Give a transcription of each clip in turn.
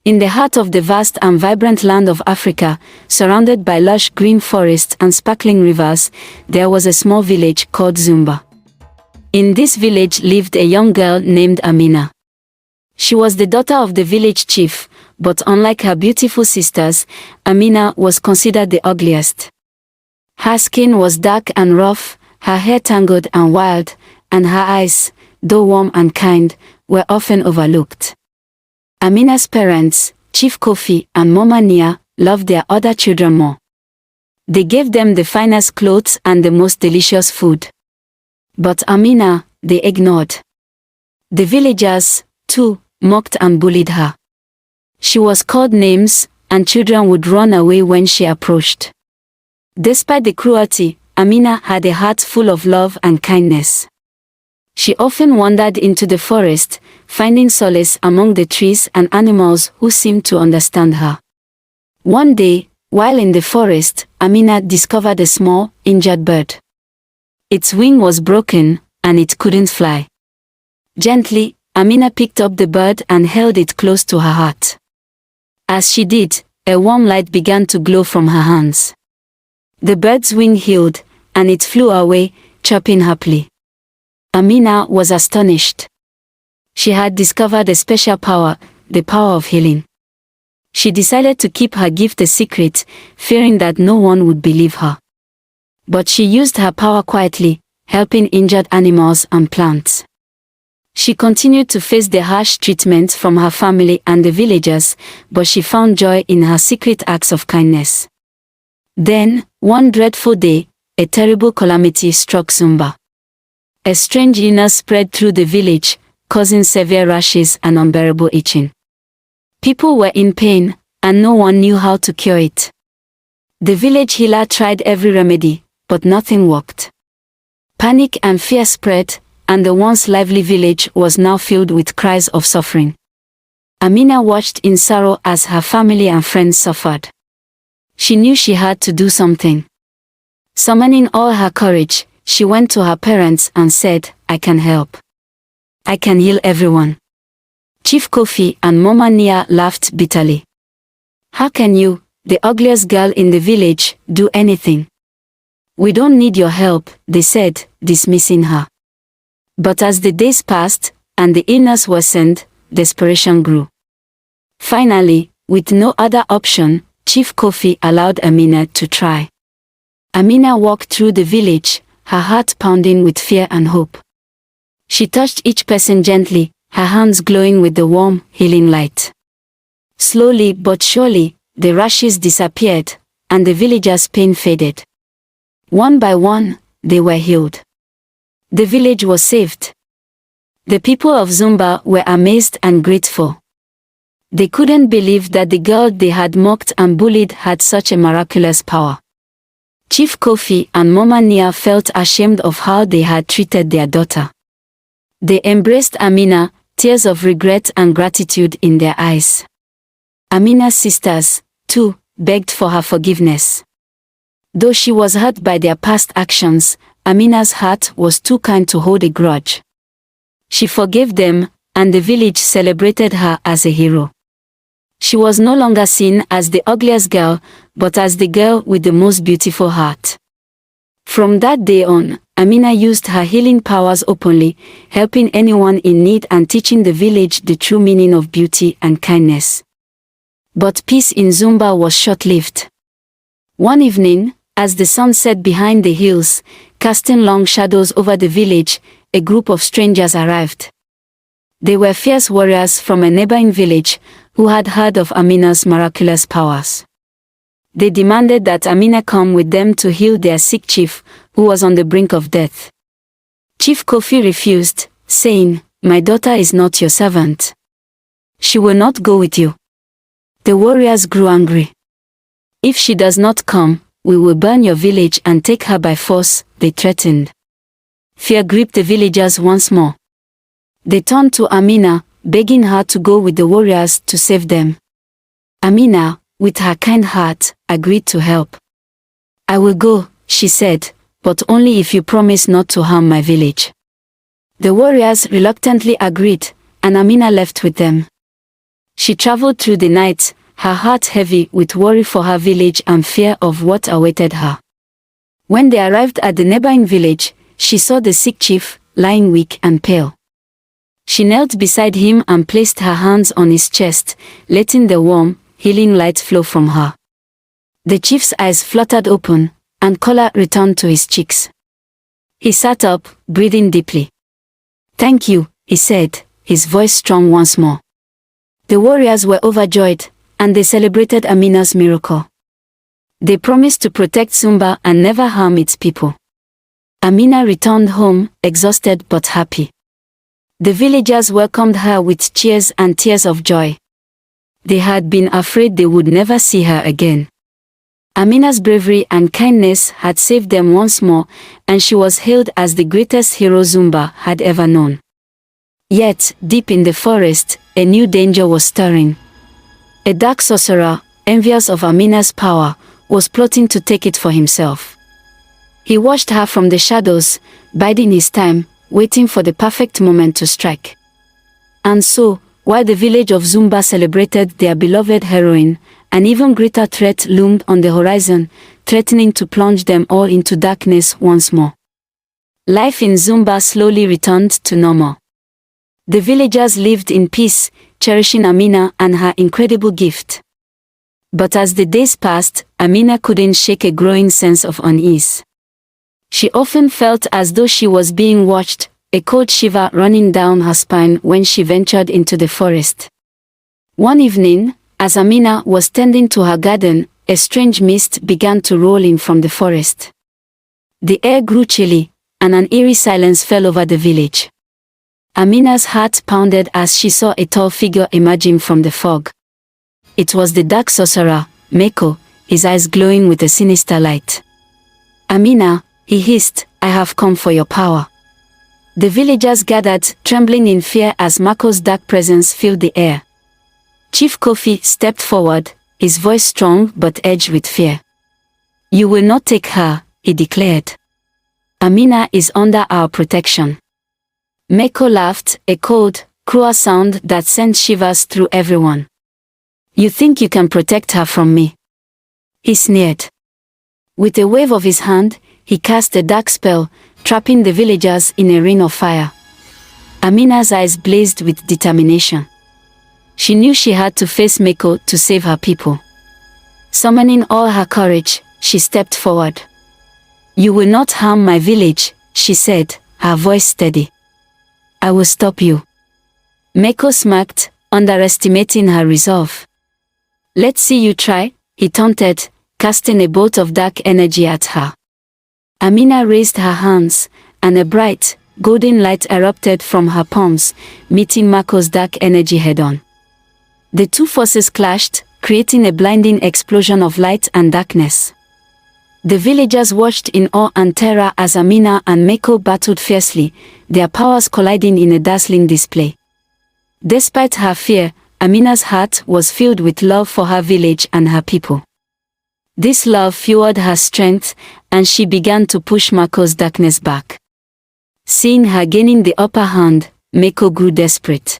In the heart of the vast and vibrant land of Africa, surrounded by lush green forests and sparkling rivers, there was a small village called Zumba. In this village lived a young girl named Amina. She was the daughter of the village chief, but unlike her beautiful sisters, Amina was considered the ugliest. Her skin was dark and rough, her hair tangled and wild, and her eyes, though warm and kind, were often overlooked. Amina's parents, Chief Kofi and Mama Nia, loved their other children more. They gave them the finest clothes and the most delicious food. But Amina, they ignored. The villagers, too, mocked and bullied her. She was called names, and children would run away when she approached. Despite the cruelty, Amina had a heart full of love and kindness. She often wandered into the forest, finding solace among the trees and animals who seemed to understand her. One day, while in the forest, Amina discovered a small, injured bird. Its wing was broken, and it couldn't fly. Gently, Amina picked up the bird and held it close to her heart. As she did, a warm light began to glow from her hands. The bird's wing healed, and it flew away, chirping happily. Amina was astonished. She had discovered a special power, the power of healing. She decided to keep her gift a secret, fearing that no one would believe her. But she used her power quietly, helping injured animals and plants. She continued to face the harsh treatment from her family and the villagers, but she found joy in her secret acts of kindness. Then, one dreadful day, a terrible calamity struck Zumba. A strange illness spread through the village, causing severe rashes and unbearable itching. People were in pain, and no one knew how to cure it. The village healer tried every remedy, but nothing worked. Panic and fear spread, and the once lively village was now filled with cries of suffering. Amina watched in sorrow as her family and friends suffered. She knew she had to do something. Summoning all her courage, she went to her parents and said, "I can help. I can heal everyone." Chief Kofi and Mama Nia laughed bitterly. "How can you, the ugliest girl in the village, do anything? We don't need your help," they said, dismissing her. But as the days passed, and the illness worsened, desperation grew. Finally, with no other option, Chief Kofi allowed Amina to try. Amina walked through the village, her heart pounding with fear and hope. She touched each person gently, her hands glowing with the warm, healing light. Slowly but surely, the rashes disappeared, and the villagers' pain faded. One by one, they were healed. The village was saved. The people of Zumba were amazed and grateful. They couldn't believe that the girl they had mocked and bullied had such a miraculous power. Chief Kofi and Mama Nia felt ashamed of how they had treated their daughter. They embraced Amina, tears of regret and gratitude in their eyes. Amina's sisters, too, begged for her forgiveness. Though she was hurt by their past actions, Amina's heart was too kind to hold a grudge. She forgave them, and the village celebrated her as a hero. She was no longer seen as the ugliest girl, but as the girl with the most beautiful heart. From that day on, Amina used her healing powers openly, helping anyone in need and teaching the village the true meaning of beauty and kindness. But peace in Zumba was short-lived. One evening, as the sun set behind the hills, casting long shadows over the village, a group of strangers arrived. They were fierce warriors from a neighboring village, who had heard of Amina's miraculous powers. They demanded that Amina come with them to heal their sick chief, who was on the brink of death. Chief Kofi refused, saying, "My daughter is not your servant. She will not go with you." The warriors grew angry. "If she does not come, we will burn your village and take her by force," they threatened. Fear gripped the villagers once more. They turned to Amina, begging her to go with the warriors to save them. Amina, with her kind heart, agreed to help. "I will go," she said, "but only if you promise not to harm my village." The warriors reluctantly agreed, and Amina left with them. She traveled through the night, her heart heavy with worry for her village and fear of what awaited her. When they arrived at the neighboring village, she saw the sick chief, lying weak and pale. She knelt beside him and placed her hands on his chest, letting the warm, healing light flow from her. The chief's eyes fluttered open, and color returned to his cheeks. He sat up, breathing deeply. "Thank you," he said, his voice strong once more. The warriors were overjoyed, and they celebrated Amina's miracle. They promised to protect Zumba and never harm its people. Amina returned home, exhausted but happy. The villagers welcomed her with cheers and tears of joy. They had been afraid they would never see her again. Amina's bravery and kindness had saved them once more, and she was hailed as the greatest hero Zumba had ever known. Yet, deep in the forest, a new danger was stirring. A dark sorcerer, envious of Amina's power, was plotting to take it for himself. He watched her from the shadows, biding his time, waiting for the perfect moment to strike. And so, while the village of Zumba celebrated their beloved heroine, an even greater threat loomed on the horizon, threatening to plunge them all into darkness once more. Life in Zumba slowly returned to normal. The villagers lived in peace, cherishing Amina and her incredible gift. But as the days passed, Amina couldn't shake a growing sense of unease. She often felt as though she was being watched, a cold shiver running down her spine when she ventured into the forest. One evening, as Amina was tending to her garden, a strange mist began to roll in from the forest. The air grew chilly, and an eerie silence fell over the village. Amina's heart pounded as she saw a tall figure emerging from the fog. It was the dark sorcerer, Meko, his eyes glowing with a sinister light. "Amina," he hissed, "I have come for your power." The villagers gathered, trembling in fear as Meko's dark presence filled the air. Chief Kofi stepped forward, his voice strong but edged with fear. "You will not take her," he declared. "Amina is under our protection." Meko laughed, a cold, cruel sound that sent shivers through everyone. "You think you can protect her from me?" he sneered. With a wave of his hand, he cast a dark spell, trapping the villagers in a ring of fire. Amina's eyes blazed with determination. She knew she had to face Meko to save her people. Summoning all her courage, she stepped forward. "You will not harm my village," she said, her voice steady. "I will stop you." Meko smirked, underestimating her resolve. "Let's see you try," he taunted, casting a bolt of dark energy at her. Amina raised her hands, and a bright, golden light erupted from her palms, meeting Meko's dark energy head-on. The two forces clashed, creating a blinding explosion of light and darkness. The villagers watched in awe and terror as Amina and Meko battled fiercely, their powers colliding in a dazzling display. Despite her fear, Amina's heart was filled with love for her village and her people. This love fueled her strength, and she began to push Meko's darkness back. Seeing her gaining the upper hand, Meko grew desperate.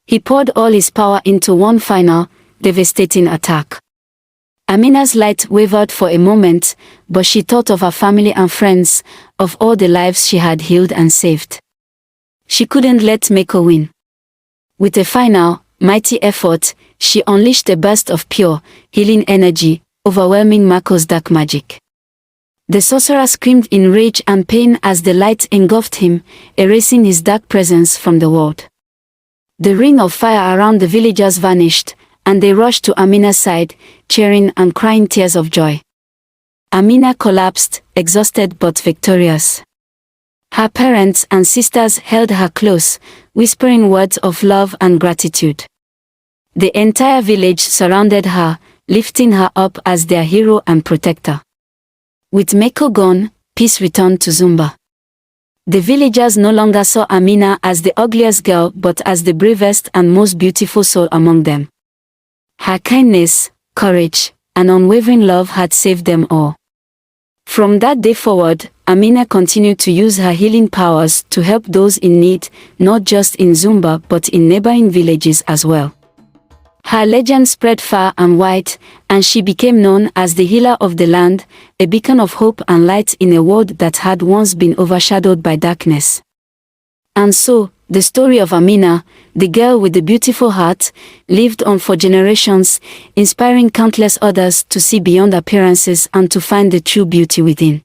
He poured all his power into one final, devastating attack. Amina's light wavered for a moment, but she thought of her family and friends, of all the lives she had healed and saved. She couldn't let Meko win. With a final, mighty effort, she unleashed a burst of pure, healing energy, overwhelming Meko's dark magic. The sorcerer screamed in rage and pain as the light engulfed him, erasing his dark presence from the world. The ring of fire around the villagers vanished, and they rushed to Amina's side, cheering and crying tears of joy. Amina collapsed, exhausted but victorious. Her parents and sisters held her close, whispering words of love and gratitude. The entire village surrounded her, lifting her up as their hero and protector. With Meko gone, peace returned to Zumba. The villagers no longer saw Amina as the ugliest girl but as the bravest and most beautiful soul among them. Her kindness, courage, and unwavering love had saved them all. From that day forward, Amina continued to use her healing powers to help those in need, not just in Zumba but in neighboring villages as well. Her legend spread far and wide, and she became known as the healer of the land, a beacon of hope and light in a world that had once been overshadowed by darkness. And so, the story of Amina, the girl with the beautiful heart, lived on for generations, inspiring countless others to see beyond appearances and to find the true beauty within.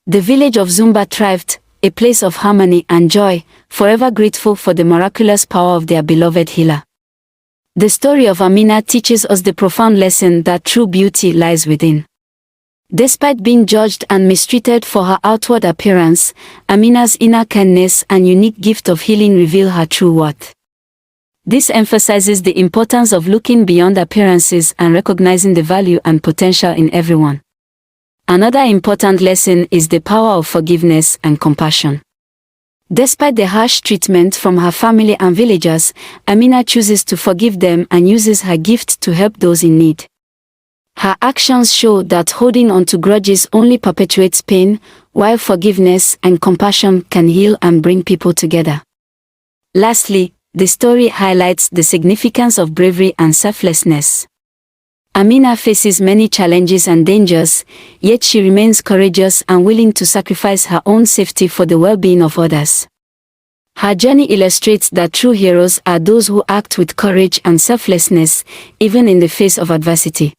The village of Zumba thrived, a place of harmony and joy, forever grateful for the miraculous power of their beloved healer. The story of Amina teaches us the profound lesson that true beauty lies within. Despite being judged and mistreated for her outward appearance, Amina's inner kindness and unique gift of healing reveal her true worth. This emphasizes the importance of looking beyond appearances and recognizing the value and potential in everyone. Another important lesson is the power of forgiveness and compassion. Despite the harsh treatment from her family and villagers, Amina chooses to forgive them and uses her gift to help those in need. Her actions show that holding on to grudges only perpetuates pain, while forgiveness and compassion can heal and bring people together. Lastly, the story highlights the significance of bravery and selflessness. Amina faces many challenges and dangers, yet she remains courageous and willing to sacrifice her own safety for the well-being of others. Her journey illustrates that true heroes are those who act with courage and selflessness, even in the face of adversity.